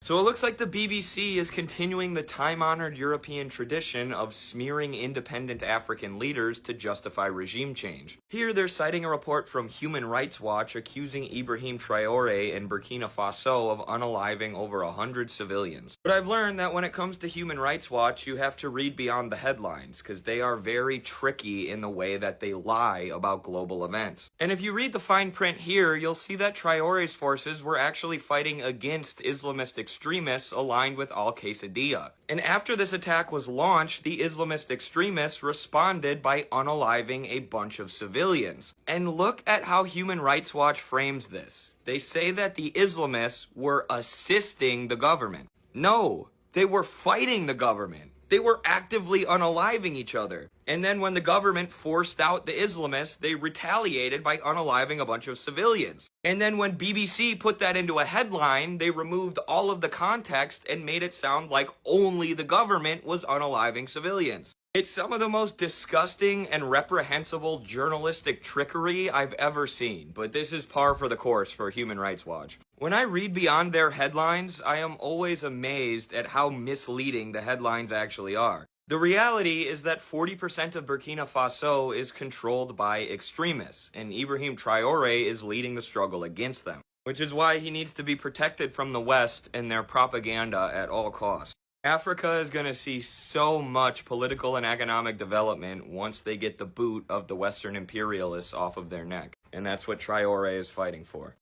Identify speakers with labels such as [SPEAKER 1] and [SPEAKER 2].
[SPEAKER 1] So it looks like the BBC is continuing the time-honored European tradition of smearing independent African leaders to justify regime change. Here they're citing a report from Human Rights Watch accusing Ibrahim Traoré in Burkina Faso of unaliving over 100 civilians. But I've learned that when it comes to Human Rights Watch, you have to read beyond the headlines, because they are very tricky in the way that they lie about global events. And if you read the fine print here, you'll see that Traoré's forces were actually fighting against Islamist extremists aligned with Al-Qaeda. And after this attack was launched, the Islamist extremists responded by unaliving a bunch of civilians. And look at how Human Rights Watch frames this. They say that the Islamists were assisting the government. No, they were fighting the government. They were actively unaliving each other. And then when the government forced out the Islamists, they retaliated by unaliving a bunch of civilians. And then when BBC put that into a headline, they removed all of the context and made it sound like only the government was unaliving civilians. It's some of the most disgusting and reprehensible journalistic trickery I've ever seen, but this is par for the course for Human Rights Watch. When I read beyond their headlines, I am always amazed at how misleading the headlines actually are. The reality is that 40% of Burkina Faso is controlled by extremists, and Ibrahim Traoré is leading the struggle against them, which is why he needs to be protected from the West and their propaganda at all costs. Africa is going to see so much political and economic development once they get the boot of the Western imperialists off of their neck, and that's what Traoré is fighting for.